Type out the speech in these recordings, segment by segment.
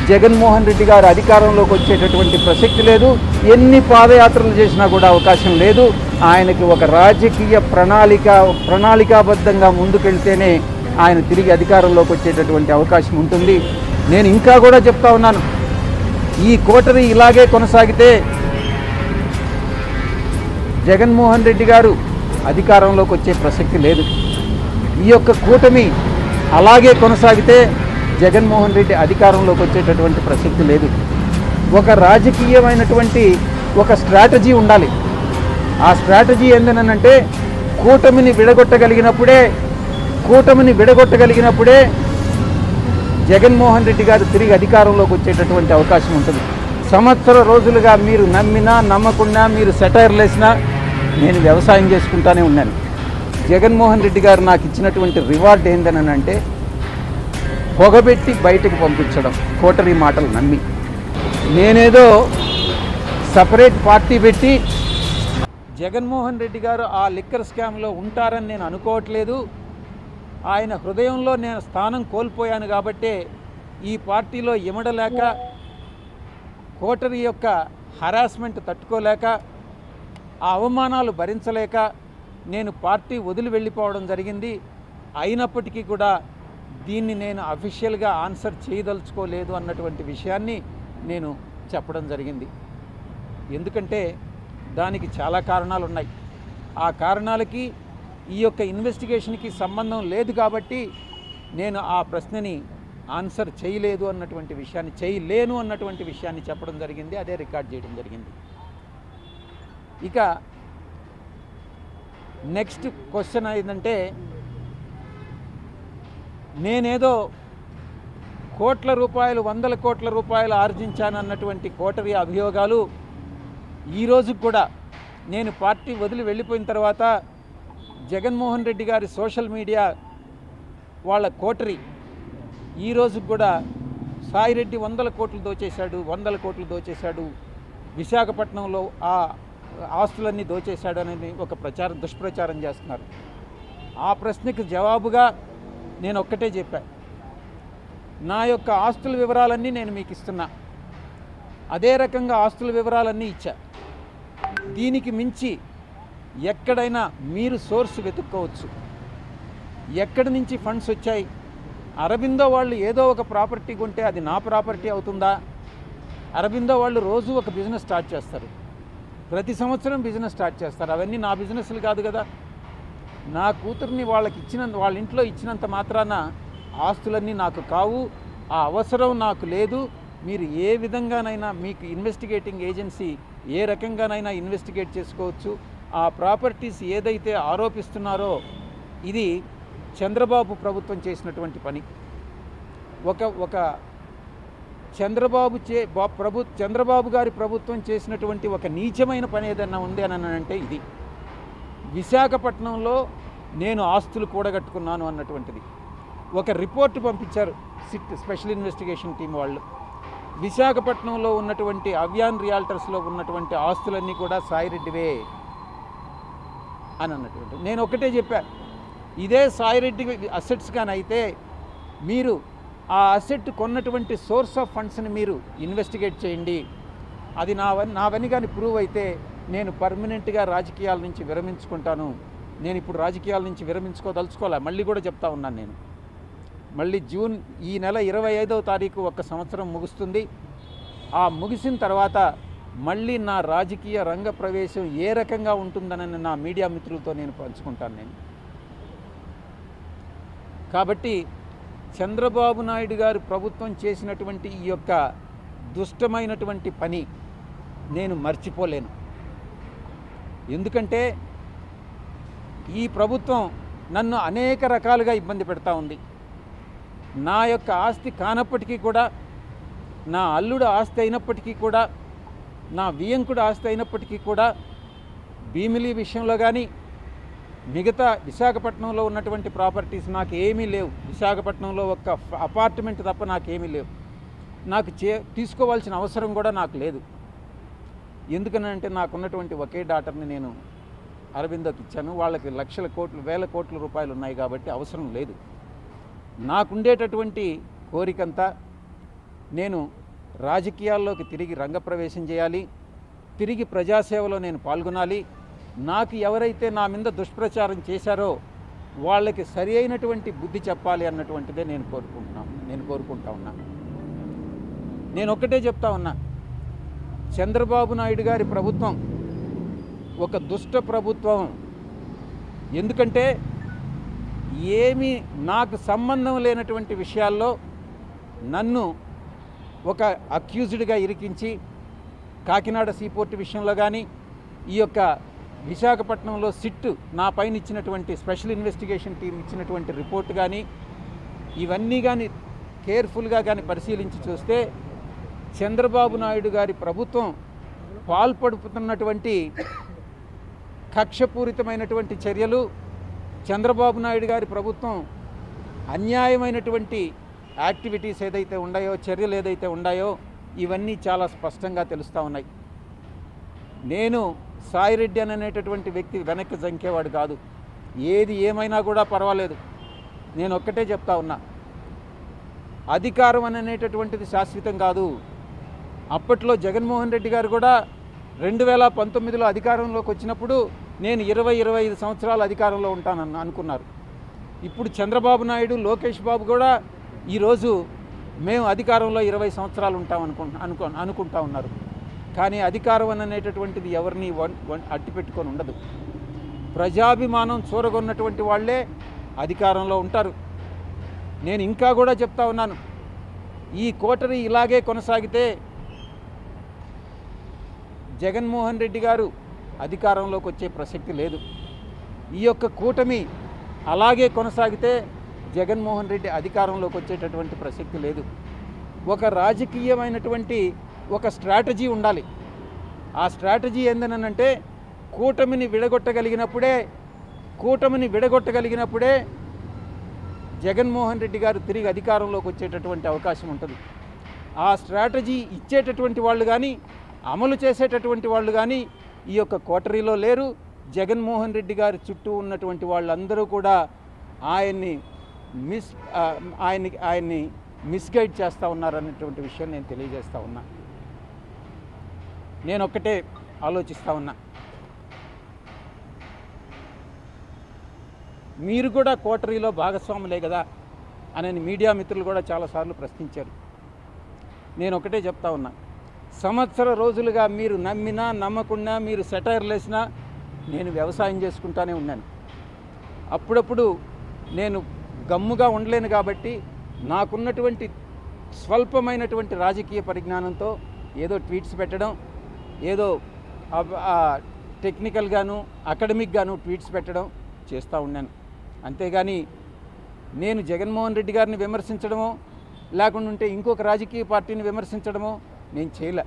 జగన్మోహన్ రెడ్డి గారు అధికారంలోకి వచ్చేటటువంటి ప్రసక్తి లేదు. ఎన్ని పాదయాత్రలు చేసినా కూడా అవకాశం లేదు. ఆయనకి ఒక రాజకీయ ప్రణాళికాబద్ధంగా ముందుకెళ్తేనే ఆయన తిరిగి అధికారంలోకి వచ్చేటటువంటి అవకాశం ఉంటుంది. నేను ఇంకా కూడా చెప్తా ఉన్నాను, ఈ కోటరీ ఇలాగే కొనసాగితే జగన్మోహన్ రెడ్డి గారు అధికారంలోకి వచ్చే ప్రసక్తి లేదు. ఈ యొక్క కూటమి అలాగే కొనసాగితే జగన్మోహన్ రెడ్డి అధికారంలోకి వచ్చేటటువంటి ప్రసక్తి లేదు. ఒక రాజకీయమైనటువంటి ఒక స్ట్రాటజీ ఉండాలి. ఆ స్ట్రాటజీ ఏందనంటే కూటమిని విడగొట్టగలిగినప్పుడే జగన్మోహన్ రెడ్డి గారు తిరిగి అధికారంలోకి వచ్చేటటువంటి అవకాశం ఉంటుంది. సంవత్సర రోజులుగా మీరు నమ్మినా నమ్మకున్నా, మీరు సెటైర్లు వేసినా నేను వ్యవసాయం చేసుకుంటానే ఉన్నాను. జగన్మోహన్ రెడ్డి గారు నాకు ఇచ్చినటువంటి రివార్డ్ ఏందనంటే పొగబెట్టి బయటకు పంపించడం, కోటరీ మాటలు నమ్మి. నేనేదో సపరేట్ పార్టీ పెట్టి జగన్మోహన్ రెడ్డి గారు ఆ లిక్కర్ స్కామ్లో ఉంటారని నేను అనుకోవట్లేదు. ఆయన హృదయంలో నేను స్థానం కోల్పోయాను కాబట్టే ఈ పార్టీలో ఇమడలేక, కోటరీ యొక్క హరాస్మెంట్ తట్టుకోలేక, ఆ అవమానాలు భరించలేక నేను పార్టీ వదిలి వెళ్ళిపోవడం జరిగింది. అయినప్పటికీ కూడా దీన్ని నేను అఫీషియల్గా ఆన్సర్ చేయదలుచుకోలేదు అన్నటువంటి విషయాన్ని నేను చెప్పడం జరిగింది. ఎందుకంటే దానికి చాలా కారణాలు ఉన్నాయి. ఆ కారణాలకి ఈ యొక్క ఇన్వెస్టిగేషన్కి సంబంధం లేదు కాబట్టి నేను ఆ ప్రశ్నని ఆన్సర్ చేయలేను అన్నటువంటి విషయాన్ని చెప్పడం జరిగింది. అదే రికార్డ్ చేయడం జరిగింది. ఇక నెక్స్ట్ క్వశ్చన్ ఏంటంటే, నేనేదో కోట్ల రూపాయలు, 100 కోట్ల రూపాయలు ఆర్జించానన్నటువంటి కోటరీ అభియోగాలు ఈరోజు కూడా నేను పార్టీ వదిలి వెళ్ళిపోయిన తర్వాత జగన్మోహన్ రెడ్డి గారి సోషల్ మీడియా వాళ్ళ కోటరీ ఈరోజు కూడా సాయిరెడ్డి 100 కోట్లు దోచేశాడు, విశాఖపట్నంలో ఆ ఆస్తులన్నీ దోచేశాడు అనేది ఒక దుష్ప్రచారం చేస్తున్నారు. ఆ ప్రశ్నకు జవాబుగా నేను ఒక్కటే చెప్పాను, నా యొక్క ఆస్తుల వివరాలన్నీ నేను మీకు ఇస్తున్నా, అదే రకంగా ఆస్తుల వివరాలన్నీ ఇచ్చా. దీనికి మించి ఎక్కడైనా మీరు సోర్స్ వెతుక్కోవచ్చు. ఎక్కడి నుంచి ఫండ్స్ వచ్చాయి? అరబిందో వాళ్ళు ఏదో ఒక ప్రాపర్టీ కొంటే అది నా ప్రాపర్టీ అవుతుందా? అరబిందో వాళ్ళు రోజు ఒక బిజినెస్ స్టార్ట్ చేస్తారు, ప్రతి సంవత్సరం బిజినెస్ స్టార్ట్ చేస్తారు. అవన్నీ నా బిజినెస్లు కాదు కదా. నా కూతుర్ని వాళ్ళ ఇంట్లో ఇచ్చినంత మాత్రాన ఆస్తులన్నీ నాకు కావు. ఆ అవసరం నాకు లేదు. మీరు ఏ విధంగానైనా మీకు ఇన్వెస్టిగేటింగ్ ఏజెన్సీ ఏ రకంగానైనా ఇన్వెస్టిగేట్ చేసుకోవచ్చు. ఆ ప్రాపర్టీస్ ఏదైతే ఆరోపిస్తున్నారో ఇది చంద్రబాబు ప్రభుత్వం చేసినటువంటి పని. ఒక చంద్రబాబు గారి ప్రభుత్వం చేసినటువంటి ఒక నీచమైన పని ఏదన్నా ఉంది అని అంటే ఇది. విశాఖపట్నంలో నేను ఆస్తులు కూడగట్టుకున్నాను అన్నటువంటిది ఒక రిపోర్టు పంపించారు సిట్ స్పెషల్ ఇన్వెస్టిగేషన్ టీం వాళ్ళు. విశాఖపట్నంలో ఉన్నటువంటి అవ్యాన్ రియాల్టర్స్లో ఉన్నటువంటి ఆస్తులన్నీ కూడా సాయిరెడ్డివే అని అన్నటువంటి. నేను ఒకటే చెప్పాను, ఇదే సాయిరెడ్డి అసెట్స్ కానీ అయితే మీరు ఆ అసెట్ కొన్నటువంటి సోర్స్ ఆఫ్ ఫండ్స్ని మీరు ఇన్వెస్టిగేట్ చేయండి. అది నావని కానీ ప్రూవ్ అయితే నేను పర్మనెంట్గా రాజకీయాల నుంచి విరమించుకుంటాను. నేను ఇప్పుడు రాజకీయాల నుంచి విరమించుకోదలుచుకోలే. మళ్ళీ కూడా చెప్తా ఉన్నాను, నేను మళ్ళీ ఈ నెల 25వ తారీఖు 1 సంవత్సరం ముగుస్తుంది. ఆ ముగిసిన తర్వాత మళ్ళీ నా రాజకీయ రంగ ప్రవేశం ఏ రకంగా ఉంటుందని నా మీడియా మిత్రులతో నేను పంచుకుంటాను. నేను కాబట్టి చంద్రబాబు నాయుడు గారు ప్రభుత్వం చేసినటువంటి ఈ యొక్క దుష్టమైనటువంటి పని నేను మర్చిపోలేను. ఎందుకంటే ఈ ప్రభుత్వం నన్ను అనేక రకాలుగా ఇబ్బంది పెడతా ఉంది. నా యొక్క ఆస్తి కానప్పటికీ కూడా, నా అల్లుడు ఆస్తి అయినప్పటికీ కూడా, నా వియంకుడు ఆస్తి అయినప్పటికీ కూడా భీమిలి విషయంలో కానీ మిగతా విశాఖపట్నంలో ఉన్నటువంటి ప్రాపర్టీస్ నాకు ఏమీ లేవు. విశాఖపట్నంలో ఒక అపార్ట్మెంట్ తప్ప నాకేమీ లేవు. నాకు తీసుకోవాల్సిన అవసరం కూడా నాకు లేదు. ఎందుకనంటే నాకున్నటువంటి ఒకే డాటర్ని నేను అరబిందోకి ఇచ్చాను. వాళ్ళకి లక్షల కోట్లు, వేల కోట్ల రూపాయలు ఉన్నాయి కాబట్టి అవసరం లేదు. నాకుండేటటువంటి కోరికంతా నేను రాజకీయాల్లోకి తిరిగి రంగప్రవేశం చేయాలి, తిరిగి ప్రజాసేవలో నేను పాల్గొనాలి. నాకు ఎవరైతే నా మీద దుష్ప్రచారం చేశారో వాళ్ళకి సరి అయినటువంటి బుద్ధి చెప్పాలి అన్నటువంటిదే నేను కోరుకుంటా ఉన్నా. నేను ఒక్కటే చెప్తా ఉన్నా, చంద్రబాబు నాయుడు గారి ప్రభుత్వం ఒక దుష్ట ప్రభుత్వం. ఎందుకంటే ఏమీ నాకు సంబంధం లేనటువంటి విషయాల్లో నన్ను ఒక అక్యూజ్డ్గా ఇరికించి, కాకినాడ సీపోర్ట్ విషయంలో కానీ, ఈ యొక్క విశాఖపట్నంలో సిట్ నా పైన ఇచ్చినటువంటి స్పెషల్ ఇన్వెస్టిగేషన్ టీం ఇచ్చినటువంటి రిపోర్ట్ కానీ, ఇవన్నీ కానీ కేర్ఫుల్గా కానీ పరిశీలించి చూస్తే చంద్రబాబు నాయుడు గారి ప్రభుత్వం పాల్పడుతున్నటువంటి కక్షపూరితమైనటువంటి చర్యలు, చంద్రబాబు నాయుడు గారి ప్రభుత్వం అన్యాయమైనటువంటి యాక్టివిటీస్ ఏదైతే ఉన్నాయో, చర్యలు ఏదైతే ఉన్నాయో, ఇవన్నీ చాలా స్పష్టంగా తెలుస్తూ ఉన్నాయి. నేను సాయిరెడ్డి అనేటటువంటి వ్యక్తి వెనక్కి జంకేవాడు కాదు. ఏది ఏమైనా కూడా పర్వాలేదు. నేను ఒక్కటే చెప్తా ఉన్నా, అధికారం అనేటటువంటిది శాశ్వతం కాదు. అప్పట్లో జగన్మోహన్ రెడ్డి గారు కూడా 2019లో అధికారంలోకి వచ్చినప్పుడు నేను 20-25 సంవత్సరాలు అధికారంలో ఉంటానని అనుకున్నారు. ఇప్పుడు చంద్రబాబు నాయుడు, లోకేష్ బాబు కూడా ఈరోజు మేము అధికారంలో 20 సంవత్సరాలు ఉంటాం అనుకుంటా ఉన్నారు. కానీ అధికారం అనేటటువంటిది ఎవరిని అట్టిపెట్టుకొని ఉండదు. ప్రజాభిమానం చూరగొన్నటువంటి వాళ్ళే అధికారంలో ఉంటారు. నేను ఇంకా కూడా చెప్తా ఉన్నాను, ఈ కోటరీ ఇలాగే కొనసాగితే జగన్మోహన్ రెడ్డి గారు అధికారంలోకి వచ్చే ప్రసక్తి లేదు. ఈ యొక్క కూటమి అలాగే కొనసాగితే జగన్మోహన్ రెడ్డి అధికారంలోకి వచ్చేటటువంటి ప్రసక్తి లేదు. ఒక రాజకీయమైనటువంటి ఒక స్ట్రాటజీ ఉండాలి. ఆ స్ట్రాటజీ ఏందనంటే కూటమిని విడగొట్టగలిగినప్పుడే జగన్మోహన్ రెడ్డి గారు తిరిగి అధికారంలోకి వచ్చేటటువంటి అవకాశం ఉంటుంది. ఆ స్ట్రాటజీ ఇచ్చేటటువంటి వాళ్ళు కానీ, అమలు చేసేటటువంటి వాళ్ళు కానీ ఈ యొక్క కోటరీలో లేరు. జగన్మోహన్ రెడ్డి గారి చుట్టూ ఉన్నటువంటి వాళ్ళందరూ కూడా ఆయన్ని మిస్గైడ్ చేస్తూ ఉన్నారనేటువంటి విషయం నేను తెలియజేస్తూ ఉన్నా. నేను ఒక్కటే ఆలోచిస్తూ ఉన్నా, మీరు కూడా కోటరీలో భాగస్వాములే కదా అని మీడియా మిత్రులు కూడా చాలాసార్లు ప్రశ్నించారు. నేను ఒకటే చెప్తా ఉన్నా, సంవత్సర రోజులుగా మీరు నమ్మినా నమ్మకున్నా, మీరు సెటైర్లు వేసినా నేను వ్యవసాయం చేసుకుంటానే ఉన్నాను. అప్పుడప్పుడు నేను గమ్ముగా ఉండలేను కాబట్టి నాకున్నటువంటి స్వల్పమైనటువంటి రాజకీయ పరిజ్ఞానంతో ఏదో ట్వీట్స్ పెట్టడం, ఏదో టెక్నికల్గాను అకాడమిక్గాను ట్వీట్స్ పెట్టడం చేస్తూ ఉన్నాను. అంతేగాని నేను జగన్మోహన్ రెడ్డి గారిని విమర్శించడమో లేకుంటే ఇంకొక రాజకీయ పార్టీని విమర్శించడమో నేను చేయలే.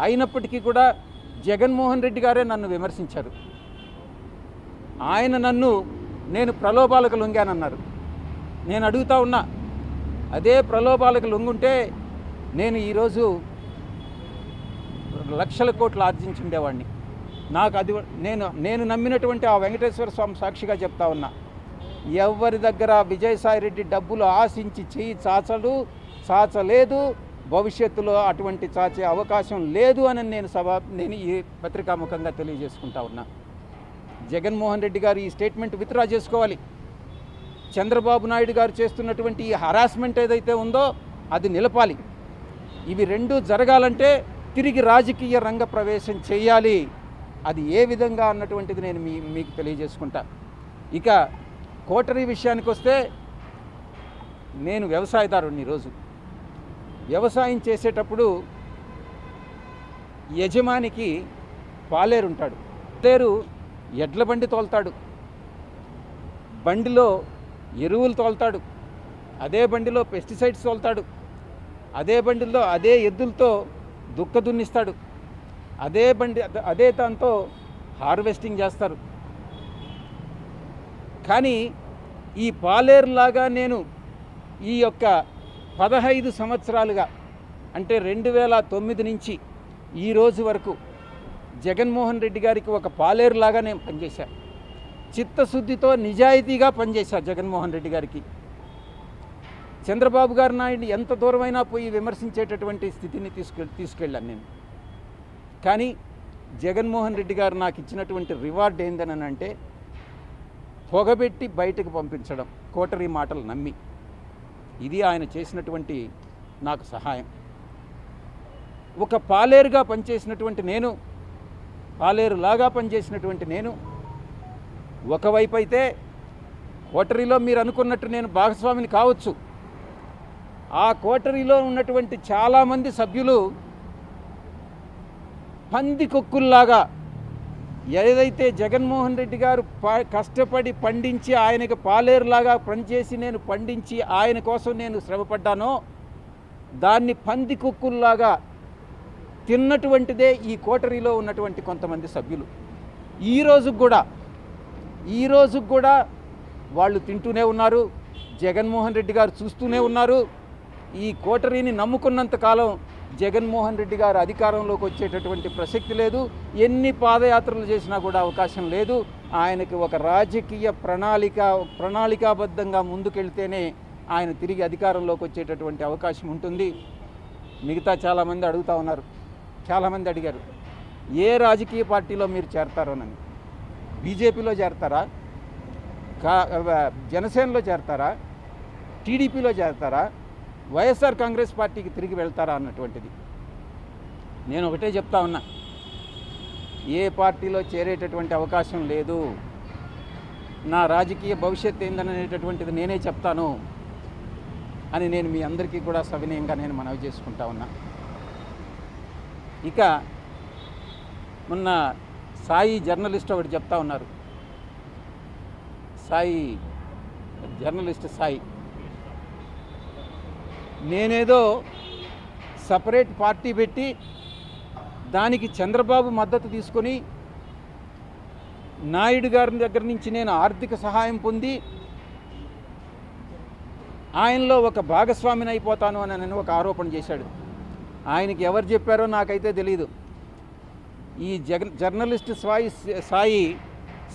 అయినప్పటికీ కూడా జగన్మోహన్ రెడ్డి గారే నన్ను విమర్శించారు. ఆయన నేను ప్రలోభాలకు లొంగానన్నారు. నేను అడుగుతా ఉన్నా, అదే ప్రలోభాలకు లొంగుంటే నేను ఈరోజు లక్షల కోట్లు ఆర్జించుండేవాడిని. నాకు అది నేను నమ్మినటువంటి ఆ వెంకటేశ్వర స్వామి సాక్షిగా చెప్తా ఉన్నా, ఎవరి దగ్గర విజయసాయిరెడ్డి డబ్బులు ఆశించి చెయ్యి చాచలేదు, భవిష్యత్తులో అటువంటి చాచే అవకాశం లేదు అని నేను ఈ పత్రికాముఖంగా తెలియజేసుకుంటా ఉన్నా. జగన్మోహన్ రెడ్డి గారు ఈ స్టేట్మెంట్ విత్డ్రా చేసుకోవాలి. చంద్రబాబు నాయుడు గారు చేస్తున్నటువంటి ఈ హరాస్మెంట్ ఏదైతే ఉందో అది నిలపాలి. ఇవి రెండూ జరగాలంటే తిరిగి రాజకీయ రంగ ప్రవేశం చేయాలి. అది ఏ విధంగా అన్నటువంటిది నేను మీకు తెలియజేసుకుంటా. ఇక కోటరీ విషయానికి వస్తే, నేను వ్యవసాయదారుడిని. ఈరోజు వ్యవసాయం చేసేటప్పుడు యజమానికి పాలేరు ఉంటాడు. పాలేరు ఎడ్ల బండి తోలుతాడు, బండిలో ఎరువులు తోలుతాడు, అదే బండిలో పెస్టిసైడ్స్ తోలుతాడు, అదే బండిలో అదే ఎద్దులతో దుక్క దున్నిస్తాడు, అదే దాంతో హార్వెస్టింగ్ చేస్తారు. కానీ ఈ పాలేరులాగా నేను ఈ యొక్క 15 సంవత్సరాలుగా, అంటే 2009 నుంచి ఈ రోజు వరకు జగన్మోహన్ రెడ్డి గారికి ఒక పాలేరులాగా నేను పనిచేశాను. చిత్తశుద్ధితో నిజాయితీగా పనిచేశాను జగన్మోహన్ రెడ్డి గారికి. చంద్రబాబు గారు నాయుడు ఎంత దూరమైనా పోయి విమర్శించేటటువంటి స్థితిని తీసుకెళ్ళాను నేను. కానీ జగన్మోహన్ రెడ్డి గారు నాకు ఇచ్చినటువంటి రివార్డ్ ఏందని అంటే పొగబెట్టి బయటకు పంపించడం, కోటరీ మాటలు నమ్మి. ఇది ఆయన చేసినటువంటి నాకు సహాయం. ఒక పాలేరుగా పనిచేసినటువంటి నేను, పాలేరులాగా పనిచేసినటువంటి నేను, ఒకవైపు అయితే కోటరీలో మీరు అనుకున్నట్టు నేను భాగస్వామిని కావచ్చు, ఆ కోటరీలో ఉన్నటువంటి చాలామంది సభ్యులు పందికొక్కుల్లాగా ఏదైతే జగన్మోహన్ రెడ్డి గారు కష్టపడి పండించి ఆయనకు పాలేరులాగా పనిచేసి నేను పండించి ఆయన కోసం నేను శ్రమపడ్డానో దాన్ని పందికొక్కుల్లాగా తిన్నటువంటిదే ఈ కోటరీలో ఉన్నటువంటి కొంతమంది సభ్యులు. ఈ రోజు కూడా వాళ్ళు తింటూనే ఉన్నారు, జగన్మోహన్ రెడ్డి గారు చూస్తూనే ఉన్నారు. ఈ కోటరీని నమ్ముకున్నంత కాలం జగన్మోహన్ రెడ్డి గారు అధికారంలోకి వచ్చేటటువంటి ప్రసక్తి లేదు. ఎన్ని పాదయాత్రలు చేసినా కూడా అవకాశం లేదు. ఆయనకి ఒక రాజకీయ ప్రణాళికాబద్ధంగా ముందుకెళ్తేనే ఆయన తిరిగి అధికారంలోకి వచ్చేటటువంటి అవకాశం ఉంటుంది. మిగతా చాలామంది అడుగుతూ ఉన్నారు, చాలామంది అడిగారు ఏ రాజకీయ పార్టీలో మీరు చేరతారోనని. బీజేపీలో చేరతారా, జనసేనలో చేరతారా, టీడీపీలో చేరతారా, వైఎస్ఆర్ కాంగ్రెస్ పార్టీకి తిరిగి వెళ్తారా అన్నటువంటిది. నేను ఒకటే చెప్తా ఉన్నా, ఏ పార్టీలో చేరేటటువంటి అవకాశం లేదు. నా రాజకీయ భవిష్యత్తు ఏందనేటటువంటిది నేనే చెప్తాను అని నేను మీ అందరికీ కూడా సవినయంగా నేను మనవి చేసుకుంటా ఉన్నా. ఇక మొన్న సాయి జర్నలిస్ట్ ఒకటి చెప్తా ఉన్నారు, జర్నలిస్ట్ సాయి, నేనేదో సపరేట్ పార్టీ పెట్టి దానికి చంద్రబాబు మద్దతు తీసుకొని నాయుడు గారి దగ్గర నుంచి నేను ఆర్థిక సహాయం పొంది ఆయనలో ఒక భాగస్వామిని అయిపోతాను అని ఒక ఆరోపణ చేశాడు. ఆయనకి ఎవరు చెప్పారో నాకైతే తెలీదు. ఈ జర్నలిస్ట్ సాయి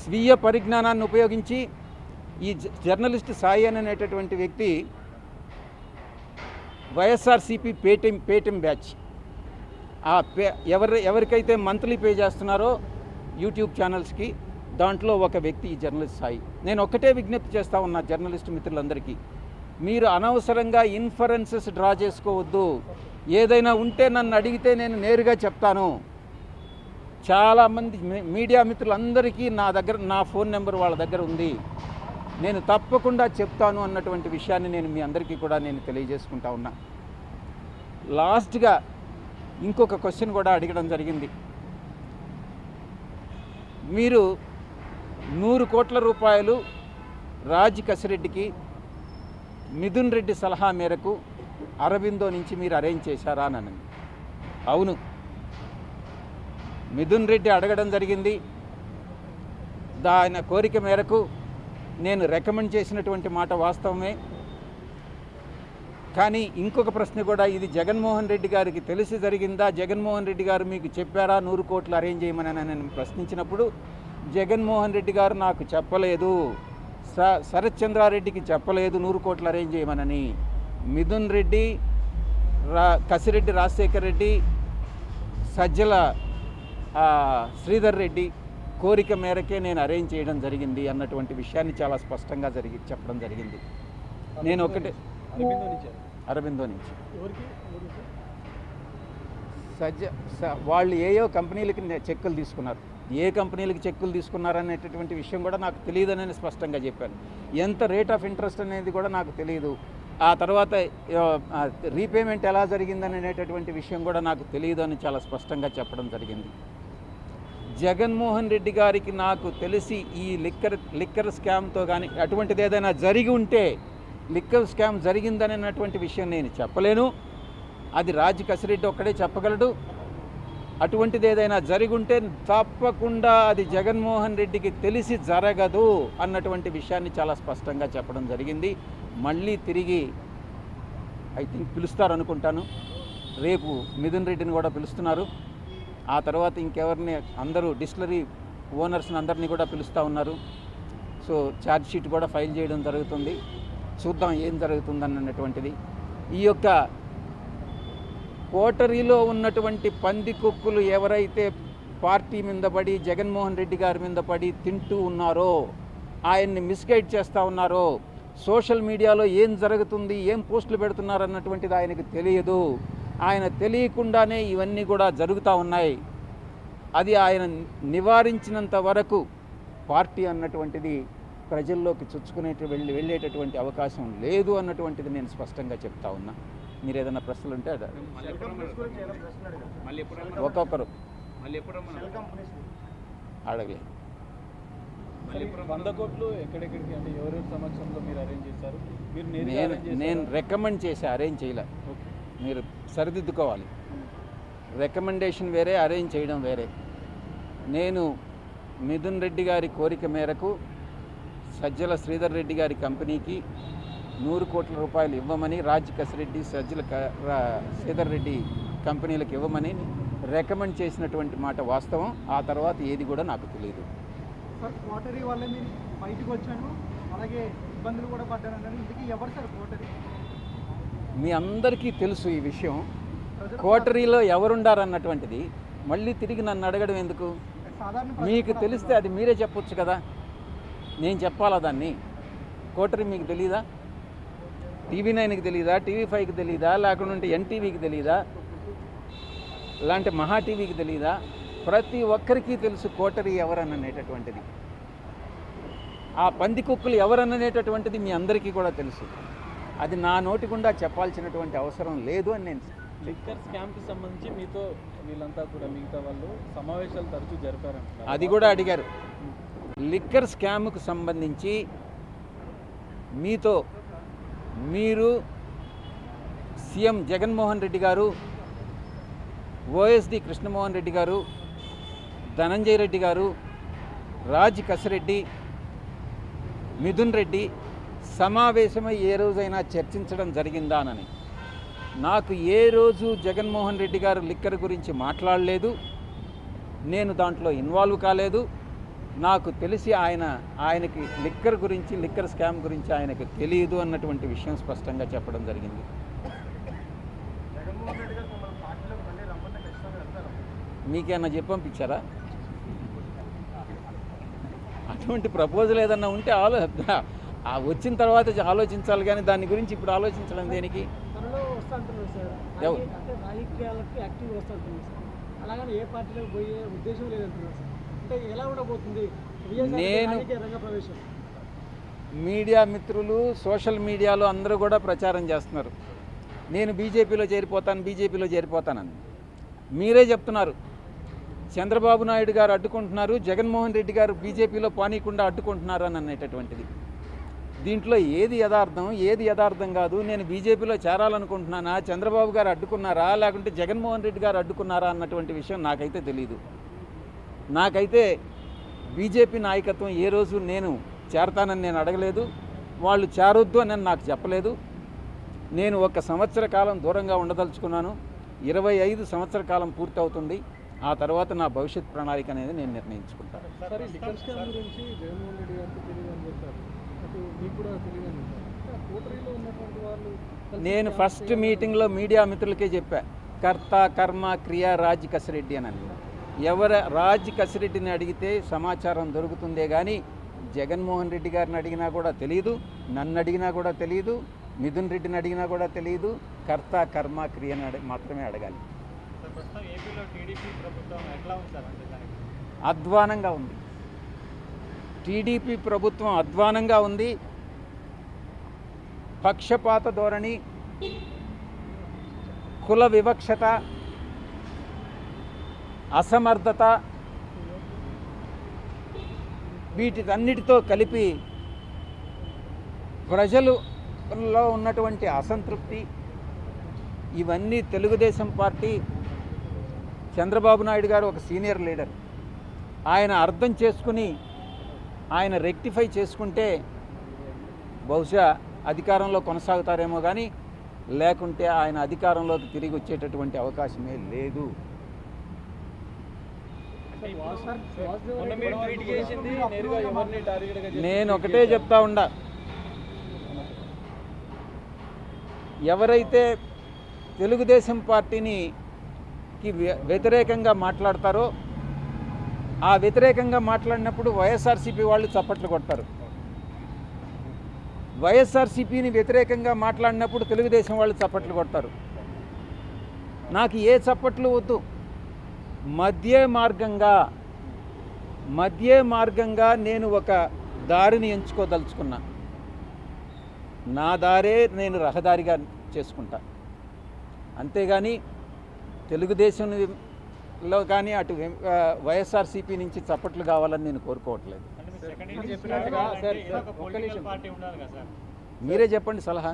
స్వీయ పరిజ్ఞానాన్ని ఉపయోగించి ఈ జర్నలిస్ట్ సాయి అనేటటువంటి వ్యక్తి వైఎస్ఆర్సీపీ పేటిఎం బ్యాచ్ ఎవరికైతే మంత్లీ పే చేస్తున్నారో యూట్యూబ్ ఛానల్స్కి, దాంట్లో ఒక వ్యక్తి ఈ జర్నలిస్ట్ సాయి. నేను ఒక్కటే విజ్ఞప్తి చేస్తా ఉన్నా జర్నలిస్ట్ మిత్రులందరికీ, మీరు అనవసరంగా ఇన్ఫరెన్సెస్ డ్రా చేసుకోవద్దు. ఏదైనా ఉంటే నన్ను అడిగితే నేను నేరుగా చెప్తాను. చాలామంది మీడియా మిత్రులందరికీ నా ఫోన్ నెంబర్ వాళ్ళ దగ్గర ఉంది, నేను తప్పకుండా చెప్తాను అన్నటువంటి విషయాన్ని నేను మీ అందరికీ కూడా నేను తెలియజేసుకుంటా ఉన్నా. లాస్ట్గా ఇంకొక క్వశ్చన్ కూడా అడగడం జరిగింది. మీరు 100 కోట్ల రూపాయలు రాజ్ కసిరెడ్డికి మిథున్ రెడ్డి సలహా మేరకు అరబిందో నుంచి మీరు అరేంజ్ చేశారా అని. అవును, మిథున్ రెడ్డి అడగడం జరిగింది. దాని కోరిక మేరకు నేను రికమెండ్ చేసినటువంటి మాట వాస్తవమే. కానీ ఇంకొక ప్రశ్న కూడా, ఇది జగన్మోహన్ రెడ్డి గారికి తెలిసి జరిగిందా, జగన్మోహన్ రెడ్డి గారు మీకు చెప్పారా 100 కోట్లు అరేంజ్ చేయమని నేను ప్రశ్నించినప్పుడు జగన్మోహన్ రెడ్డి గారు నాకు చెప్పలేదు, శరత్ చంద్రారెడ్డికి చెప్పలేదు 100 కోట్లు అరేంజ్ చేయమనని. మిథున్ రెడ్డి, కసిరెడ్డి రాజశేఖర్ రెడ్డి, సజ్జల శ్రీధర్ రెడ్డి కోరిక మేరకే నేను అరేంజ్ చేయడం జరిగింది అన్నటువంటి విషయాన్ని చాలా స్పష్టంగా చెప్పడం జరిగింది. నేను ఒకటే అరబిందో నుంచి వాళ్ళు ఏయో కంపెనీలకి చెక్కులు తీసుకున్నారు, ఏ కంపెనీలకి చెక్కులు తీసుకున్నారనేటటువంటి విషయం కూడా నాకు తెలియదని స్పష్టంగా చెప్పాను. ఎంత రేట్ ఆఫ్ ఇంట్రెస్ట్ అనేది కూడా నాకు తెలియదు. ఆ తర్వాత రీపేమెంట్ ఎలా జరిగిందనేటటువంటి విషయం కూడా నాకు తెలియదు అని చాలా స్పష్టంగా చెప్పడం జరిగింది. జగన్మోహన్ రెడ్డి గారికి నాకు తెలిసి ఈ లిక్కర్ స్కామ్తో కానీ అటువంటిది ఏదైనా జరిగి ఉంటే, లిక్కర్ స్కామ్ జరిగిందనేటువంటి విషయం నేను చెప్పలేను, అది రాజ్ కసిరెడ్డి ఒక్కడే చెప్పగలడు. అటువంటిది ఏదైనా జరిగి ఉంటే తప్పకుండా అది జగన్మోహన్ రెడ్డికి తెలిసి జరగదు అన్నటువంటి విషయాన్ని చాలా స్పష్టంగా చెప్పడం జరిగింది. మళ్ళీ తిరిగి ఐ థింక్ పిలుస్తారనుకుంటాను, రేపు మిథున్ రెడ్డిని కూడా పిలుస్తున్నారు. ఆ తర్వాత ఇంకెవరిని, అందరూ డిస్టిలరీ ఓనర్స్ని అందరినీ కూడా పిలుస్తూ ఉన్నారు. సో ఛార్జ్ షీట్ కూడా ఫైల్ చేయడం జరుగుతుంది. చూద్దాం ఏం జరుగుతుందన్నటువంటిది. ఈ యొక్క కోటరీలో ఉన్నటువంటి పందికొక్కులు ఎవరైతే పార్టీ మీద పడి జగన్మోహన్ రెడ్డి గారి మీద పడి తింటూ ఉన్నారో, ఆయన్ని మిస్గైడ్ చేస్తూ ఉన్నారో, సోషల్ మీడియాలో ఏం జరుగుతుంది, ఏం పోస్టులు పెడుతున్నారు అన్నటువంటిది ఆయనకు తెలియదు. ఆయన తెలియకుండానే ఇవన్నీ కూడా జరుగుతూ ఉన్నాయి. అది ఆయన నివారించినంత వరకు పార్టీ అన్నటువంటిది ప్రజల్లోకి వెళ్ళేటటువంటి అవకాశం లేదు అన్నటువంటిది నేను స్పష్టంగా చెప్తా ఉన్నా. మీరు ఏదైనా ప్రశ్నలు ఉంటే ఒక్కొక్కరు అడగలేదు. 100 కోట్లు ఎక్కడెక్కడికి అంటే ఎవరెవరి సమక్షంలో మీరు అరేంజ్ చేశారు? నేను రికమెండ్ చేసి అరేంజ్ చేయలే. మీరు సరిదిద్దుకోవాలి. రికమెండేషన్ వేరే, అరేంజ్ చేయడం వేరే. నేను మిథున్ రెడ్డి గారి కోరిక మేరకు సజ్జల శ్రీధర్ రెడ్డి గారి కంపెనీకి 100 కోట్ల రూపాయలు ఇవ్వమని, రాజ్ కసిరెడ్డి సజ్జల శ్రీధర్ రెడ్డి కంపెనీలకు ఇవ్వమని రికమెండ్ చేసినటువంటి మాట వాస్తవం. ఆ తర్వాత ఏది కూడా నాకు తెలియదు. సార్, కోటరీ వల్ల మీరు బయటకు వచ్చాను, అలాగే ఇబ్బందులు కూడా పడ్డాను. ఇందుకు ఎవరు సార్ కోటరీ? మీ అందరికీ తెలుసు ఈ విషయం. కోటరీలో ఎవరుండారన్నటువంటిది మళ్ళీ తిరిగి నన్ను అడగడం ఎందుకు? మీకు తెలిస్తే అది మీరే చెప్పొచ్చు కదా, నేను చెప్పాలా దాన్ని? కోటరీ మీకు తెలీదా? TV9కి తెలీదా? TV5కి తెలీదా? లేకుంటే NTVకి తెలీదా? ఇలాంటి మహా టీవీకి తెలీదా? ప్రతి ఒక్కరికి తెలుసు కోటరీ ఎవరన్ననేటటువంటిది. ఆ పందికొక్కులు ఎవరన్ననేటటువంటిది మీ అందరికీ కూడా తెలుసు. అది నా నోటి గుండా చెప్పాల్సినటువంటి అవసరం లేదు అని నేను. లిక్కర్ స్కామ్కి సంబంధించి మీతో వీళ్ళంతా కూడా మిగతా వాళ్ళు సమావేశాలు తరచూ జరిపారంట, అది కూడా అడిగారు. లిక్కర్ స్కామ్కు సంబంధించి మీతో మీరు సీఎం జగన్మోహన్ రెడ్డి గారు, OSD కృష్ణమోహన్ రెడ్డి గారు, ధనంజయ రెడ్డి గారు, రాజ్ కసిరెడ్డి, మిథున్ రెడ్డి సమావేశమై ఏ రోజైనా చర్చించడం జరిగిందానని. నాకు ఏ రోజు జగన్మోహన్ రెడ్డి గారు లిక్కర్ గురించి మాట్లాడలేదు, నేను దాంట్లో ఇన్వాల్వ్ కాలేదు. నాకు తెలిసి ఆయనకి లిక్కర్ గురించి, లిక్కర్ స్కామ్ గురించి ఆయనకు తెలియదు అన్నటువంటి విషయం స్పష్టంగా చెప్పడం జరిగింది. మీకేమన్నా చెప్పి పంపించారా? అటువంటి ప్రపోజల్ ఏదన్నా ఉంటే వచ్చిన తర్వాత ఆలోచించాలి, కానీ దాని గురించి ఇప్పుడు ఆలోచించడం దేనికి? నేను మీడియా మిత్రులు, సోషల్ మీడియాలో అందరూ కూడా ప్రచారం చేస్తున్నారు, నేను బీజేపీలో చేరిపోతానని. మీరే చెప్తున్నారు చంద్రబాబు నాయుడు గారు అడ్డుకుంటున్నారు, జగన్మోహన్ రెడ్డి గారు బీజేపీలో పానీయకుండా అడ్డుకుంటున్నారు అని అనేటటువంటిది. దీంట్లో ఏది యథార్థం, ఏది యథార్థం కాదు? నేను బీజేపీలో చేరాలనుకుంటున్నానా, చంద్రబాబు గారు అడ్డుకున్నారా, లేకుంటే జగన్మోహన్ రెడ్డి గారు అడ్డుకున్నారా అన్నటువంటి విషయం నాకైతే తెలియదు. నాకైతే బీజేపీ నాయకత్వం ఏ రోజు నేను చేరతానని నేను అడగలేదు, వాళ్ళు చేరొద్దు అని నాకు చెప్పలేదు. నేను 1 సంవత్సర కాలం దూరంగా ఉండదలుచుకున్నాను. 25 సంవత్సర కాలం పూర్తి అవుతుంది. ఆ తర్వాత నా భవిష్యత్ ప్రణాళిక అనేది నేను నిర్ణయించుకుంటాను. నేను ఫస్ట్ మీటింగ్లో మీడియా మిత్రులకే చెప్పా, కర్త కర్మ క్రియ రాజ్ కసిరెడ్డి అని. రాజ్ కసిరెడ్డిని అడిగితే సమాచారం దొరుకుతుందే కానీ జగన్మోహన్ రెడ్డి గారిని అడిగినా కూడా తెలియదు, నన్ను అడిగినా కూడా తెలియదు, మిథున్ రెడ్డిని అడిగినా కూడా తెలియదు. కర్త కర్మ క్రియని మాత్రమే అడగాలి. అధ్వానంగా ఉంది. టీడీపీ ప్రభుత్వం అధ్వానంగా ఉంది. పక్షపాత ధోరణి, కుల వివక్షత, అసమర్థత, వీటితన్నిటితో కలిపి ప్రజలలో ఉన్నటువంటి అసంతృప్తి, ఇవన్నీ తెలుగుదేశం పార్టీ, చంద్రబాబు నాయుడు గారు ఒక సీనియర్ లీడర్, ఆయన అర్థం చేసుకుని ఆయన రెక్టిఫై చేసుకుంటే బహుశా అధికారంలో కొనసాగుతారేమో కానీ లేకుంటే ఆయన అధికారంలోకి తిరిగి వచ్చేటటువంటి అవకాశమే లేదు. నేను ఒకటే చెప్తా ఉండా, ఎవరైతే తెలుగుదేశం పార్టీకి వ్యతిరేకంగా మాట్లాడతారో ఆ వ్యతిరేకంగా మాట్లాడినప్పుడు వైఎస్ఆర్సీపీ వాళ్ళు చప్పట్లు కొడతారు. వైఎస్ఆర్సీపీని వ్యతిరేకంగా మాట్లాడినప్పుడు తెలుగుదేశం వాళ్ళు చప్పట్లు కొడతారు. నాకు ఏ చప్పట్లు వద్దు. మధ్య మార్గంగా నేను ఒక దారిని ఎంచుకోదలుచుకున్నా. నా దారే నేను రహదారిగా చేసుకుంటా. అంతేగాని తెలుగుదేశంలో కానీ అటు వైఎస్ఆర్సీపీ నుంచి చప్పట్లు కావాలని నేను కోరుకోవట్లేదు. మీరే చెప్పండి సలహా.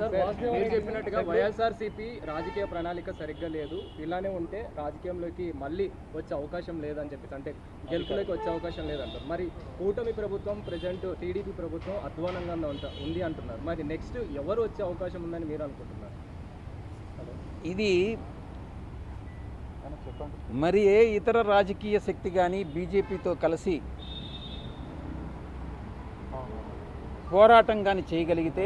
మీరు చెప్పినట్టుగా వైఎస్ఆర్సీపీ రాజకీయ ప్రణాళిక సరిగ్గా లేదు, ఇలానే ఉంటే రాజకీయంలోకి మళ్ళీ వచ్చే అవకాశం లేదని చెప్పేసి, అంటే గెలుపులోకి వచ్చే అవకాశం లేదంటారు. మరి కూటమి ప్రభుత్వం ప్రజెంట్ టీడీపీ ప్రభుత్వం అధ్వానంగా ఉంది అంటున్నారు. మరి నెక్స్ట్ ఎవరు వచ్చే అవకాశం ఉందని మీరు అనుకుంటున్నారు? ఇది మరి ఏ ఇతర రాజకీయ శక్తి కానీ బీజేపీతో కలిసి పోరాటం కానీ చేయగలిగితే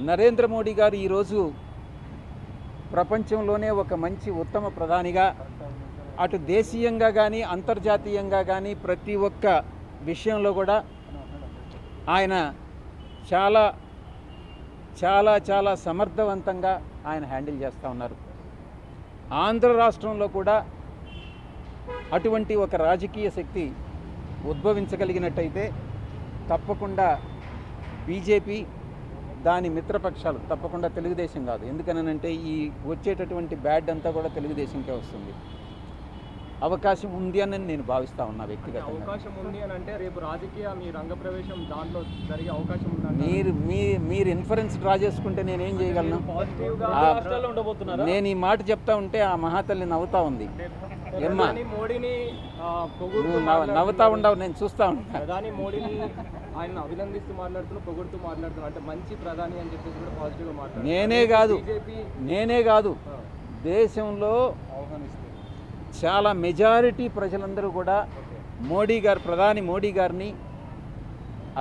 నరేంద్ర మోడీ గారు ఈరోజు ప్రపంచంలోనే ఒక మంచి ఉత్తమ ప్రధానిగా అటు దేశీయంగా కానీ అంతర్జాతీయంగా కానీ ప్రతి ఒక్క విషయంలో కూడా ఆయన చాలా చాలా చాలా సమర్థవంతంగా ఆయన హ్యాండిల్ చేస్తూ ఉన్నారు. ఆంధ్ర రాష్ట్రంలో కూడా అటువంటి ఒక రాజకీయ శక్తి ఉద్భవించగలిగినట్టయితే తప్పకుండా బీజేపీ దాని మిత్రపక్షాలు తప్పకుండా తెలుగుదేశం కాదు. ఎందుకనంటే ఈ వచ్చేటటువంటి బ్యాడ్ అంతా కూడా తెలుగుదేశంకే వస్తుంది. అవకాశం ఉంది అని నేను భావిస్తా ఉన్నా వ్యక్తిగతంగా. అవకాశం ఉంది అని అంటే రేపు రాజకీయ మీ రంగప్రవేశం దాంట్లో జరిగే అవకాశం ఉందండి. మీరు ఇన్ఫరెన్స్ డ్రా చేసుకుంటే నేనేం చేయగలను? నేను ఈ మాట చెప్తా ఉంటే ఆ మహాతల్లి నవ్వుతా ఉంది. ఏమ్మా మోడీని నవ్వుతా ఉండవు, నేను చూస్తా ఉంటా. ప్రధాని మోడీని ఆయన అభినందిస్తూ పొగుడుతూ మాట్లాడుతున్నారు, అంటే మంచి ప్రధాని అని చెప్పేసి కూడా పాజిటివ్గా మాట్లాడుతున్నారు. నేనే కాదు దేశంలో చాలా మెజారిటీ ప్రజలందరూ కూడా ప్రధాని మోడీ గారిని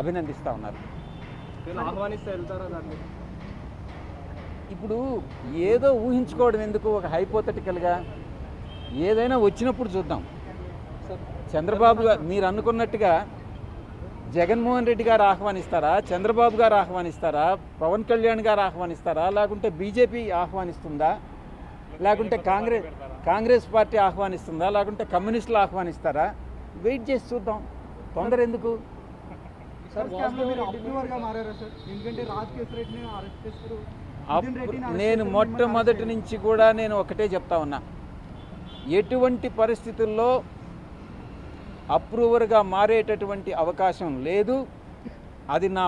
అభినందిస్తూ ఉన్నారు. ఆహ్వానిస్తే వెళ్తారా దాన్ని? ఇప్పుడు ఏదో ఊహించుకోవడం ఎందుకు? ఒక హైపోథెటికల్గా ఏదైనా వచ్చినప్పుడు చూద్దాం. చంద్రబాబు గారు మీరు అనుకున్నట్టుగా జగన్మోహన్ రెడ్డి గారు ఆహ్వానిస్తారా, చంద్రబాబు గారు ఆహ్వానిస్తారా, పవన్ కళ్యాణ్ గారు ఆహ్వానిస్తారా, లేకుంటే బీజేపీ ఆహ్వానిస్తుందా, లేకుంటే కాంగ్రెస్ పార్టీ ఆహ్వానిస్తుందా, లేకుంటే కమ్యూనిస్టులు ఆహ్వానిస్తారా? వెయిట్ చేసి చూద్దాం. తొందర ఎందుకు? నేను మొట్టమొదటి నుంచి కూడా నేను ఒకటే చెప్తా ఉన్నా, ఎటువంటి పరిస్థితుల్లో అప్రూవర్గా మారేటటువంటి అవకాశం లేదు. అది నా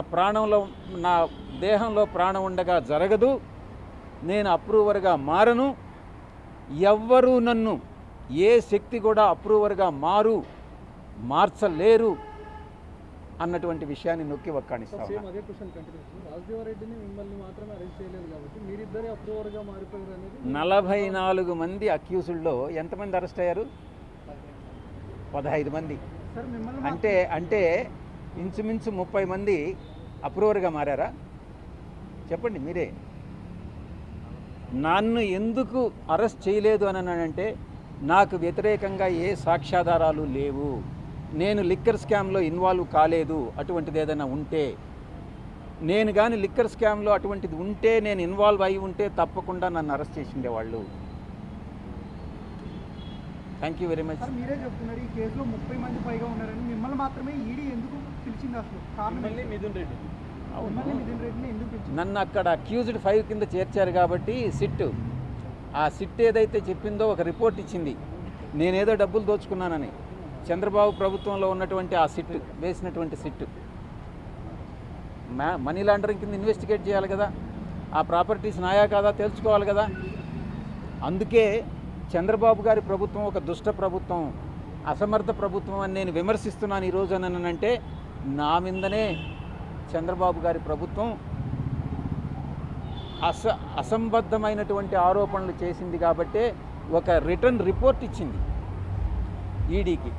దేహంలో ప్రాణం ఉండగా జరగదు. నేను అప్రూవర్గా మారను. ఎవ్వరూ నన్ను ఏ శక్తి కూడా అప్రూవర్గా మార్చలేరు అన్నటువంటి విషయాన్ని నొక్కి వక్కాణిస్తాను. 44 మంది అక్యూజ్డ్లో ఎంతమంది అరెస్ట్ అయ్యారు? 15 మంది. అంటే ఇంచుమించు 30 మంది అప్రూవర్గా మారారా? చెప్పండి మీరే. నన్ను ఎందుకు అరెస్ట్ చేయలేదు అని అంటే నాకు వ్యతిరేకంగా ఏ సాక్ష్యాధారాలు లేవు. నేను లిక్కర్ స్కామ్లో ఇన్వాల్వ్ కాలేదు. అటువంటిది ఏదైనా ఉంటే నేను కానీ లిక్కర్ స్కామ్లో అటువంటిది ఉంటే, నేను ఇన్వాల్వ్ అయి ఉంటే తప్పకుండా నన్ను అరెస్ట్ చేసి ఉండేవాళ్ళు. Thank you very much. మీరే చెప్తున్నారు ఈ కేసులో 30 మంది పైగా ఉన్నారని. మిమ్మల్ని మాత్రమే ఈడీ ఎందుకు పిలిచింది? అసలు మిథున్ రెడ్డి నన్ను అక్కడ అక్యూజ్డ్ 5 కింద చేర్చారు కాబట్టి ఆ సిట్ ఏదైతే చెప్పిందో ఒక రిపోర్ట్ ఇచ్చింది, నేనేదో డబ్బులు దోచుకున్నానని. చంద్రబాబు ప్రభుత్వంలో ఉన్నటువంటి ఆ సిట్ వేసినటువంటి సిట్ మనీ లాండరింగ్ కింద ఇన్వెస్టిగేట్ చేయాలి కదా, ఆ ప్రాపర్టీస్ నాయా కాదా తెలుసుకోవాలి కదా. అందుకే చంద్రబాబు గారి ప్రభుత్వం ఒక దుష్ట ప్రభుత్వం, అసమర్థ ప్రభుత్వం అని నేను విమర్శిస్తున్నాను ఈరోజు. అంటే నా మీదనే చంద్రబాబు గారి ప్రభుత్వం అసంబద్ధమైనటువంటి ఆరోపణలు చేసింది కాబట్టే ఒక రిటర్న్ రిపోర్ట్ ఇచ్చింది ఈడీకి.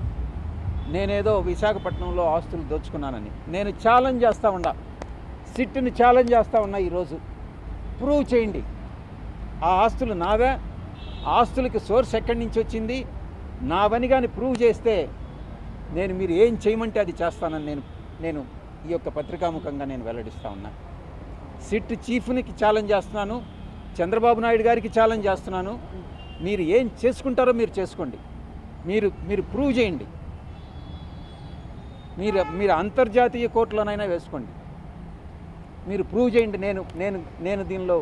నేనేదో విశాఖపట్నంలో ఆస్తులు దోచుకున్నానని నేను ఛాలెంజ్ చేస్తూ సిట్ని ఛాలెంజ్ చేస్తూ ఉన్నా ఈరోజు. ప్రూవ్ చేయండి. ఆ ఆస్తులు నావే, ఆస్తులకి సోర్స్ ఎక్కడి నుంచి వచ్చింది, నావని కానీ ప్రూవ్ చేస్తే మీరు ఏం చేయమంటే అది చేస్తానని నేను ఈ యొక్క పత్రికాముఖంగా నేను వెల్లడిస్తూ ఉన్నా. సిట్ చీఫ్నికి ఛాలెంజ్ చేస్తున్నాను, చంద్రబాబు నాయుడు గారికి ఛాలెంజ్ చేస్తున్నాను. మీరు ఏం చేసుకుంటారో మీరు చేసుకోండి, మీరు ప్రూవ్ చేయండి. మీరు అంతర్జాతీయ కోర్టులోనైనా వేసుకోండి, మీరు ప్రూవ్ చేయండి నేను దీనిలో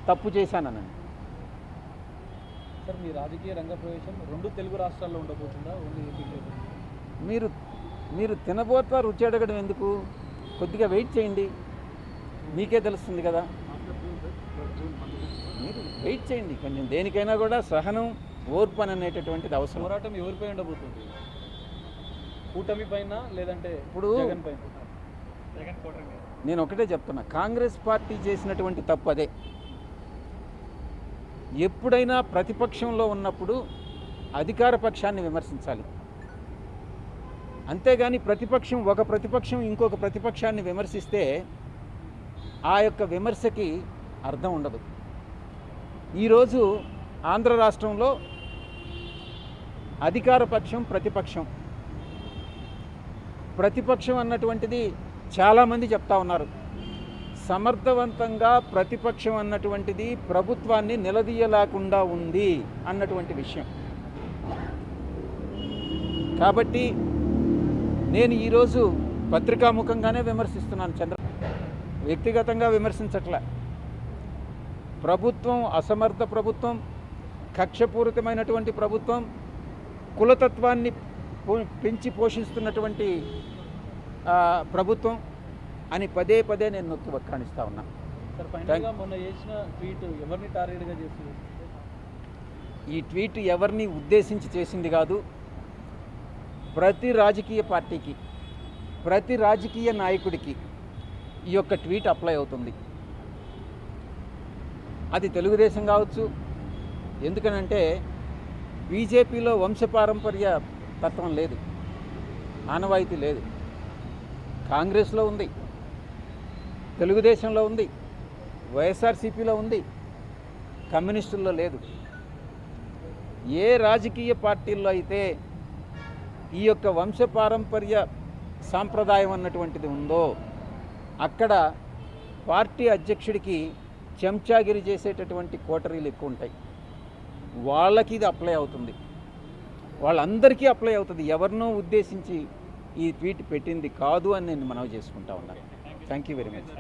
తప్పు చేశానని. సార్, మీ రాజకీయ రంగ ప్రవేశం 2 తెలుగు రాష్ట్రాల్లో ఉండబోతుందా, ఓన్లీ ఏపీలో? మీరు తినబోతా రుచి అడగడం ఎందుకు? కొద్దిగా వెయిట్ చేయండి, మీకే తెలుస్తుంది కదా. మీరు వెయిట్ చేయండి కొంచెం. దేనికైనా కూడా సహనం, ఓర్పు అనేటటువంటిది అవసరం. పోరాటం ఎవరిపై ఉండబోతుంది? కూటమి పైన, లేదంటే ఇప్పుడు జగన్ పైన? నేను ఒకటే చెప్తున్నా, కాంగ్రెస్ పార్టీ చేసినటువంటి తప్పు అదే. ఎప్పుడైనా ప్రతిపక్షంలో ఉన్నప్పుడు అధికార పక్షాన్ని విమర్శించాలి, అంతేగాని ఒక ప్రతిపక్షం ఇంకొక ప్రతిపక్షాన్ని విమర్శిస్తే ఆ యొక్క విమర్శకి అర్థం ఉండదు. ఈరోజు ఆంధ్ర రాష్ట్రంలో అధికార పక్షం, ప్రతిపక్షం అన్నటువంటిది చాలామంది చెప్తా ఉన్నారు. సమర్థవంతంగా ప్రతిపక్షం అన్నటువంటిది ప్రభుత్వాన్ని నిలదీయలేకుండా ఉంది అన్నటువంటి విషయం. కాబట్టి నేను ఈరోజు పత్రికాముఖంగానే విమర్శిస్తున్నాను. వ్యక్తిగతంగా విమర్శించట్లే. ప్రభుత్వం అసమర్థ ప్రభుత్వం, కక్షపూరితమైనటువంటి ప్రభుత్వం, కులతత్వాన్ని పెంచి పోషిస్తున్నటువంటి ప్రభుత్వం అని పదే నేను నొక్కి వక్కాణిస్తూ ఉన్నా. సార్, ఫైనల్గా మొన్న చేసిన ట్వీట్ ఎవరిని టార్గెట్గా చేస్తుంది? ఈ ట్వీట్ ఎవరిని ఉద్దేశించి చేసింది కాదు. ప్రతి రాజకీయ పార్టీకి, ప్రతి రాజకీయ నాయకుడికి ఈ యొక్క ట్వీట్ అప్లై అవుతుంది. అది తెలుగుదేశం కావచ్చు, ఎందుకనంటే బీజేపీలో వంశపారంపర్య తత్వం లేదు, ఆనవాయితీ లేదు. కాంగ్రెస్లో ఉంది, తెలుగుదేశంలో ఉంది, వైఎస్ఆర్సీపీలో ఉంది, కమ్యూనిస్టుల్లో లేదు. ఏ రాజకీయ పార్టీల్లో అయితే ఈ యొక్క వంశపారంపర్య సాంప్రదాయం అన్నటువంటిది ఉందో అక్కడ పార్టీ అధ్యక్షుడికి చెంచాగిరి చేసేటటువంటి కోటరీలు ఎక్కువ ఉంటాయి. వాళ్ళకి ఇది అప్లై అవుతుంది, వాళ్ళందరికీ అప్లై అవుతుంది. ఎవరినో ఉద్దేశించి ఈ ట్వీట్ పెట్టింది కాదు అని నేను మనవి చేసుకుంటా ఉన్నాను. Thank you very much.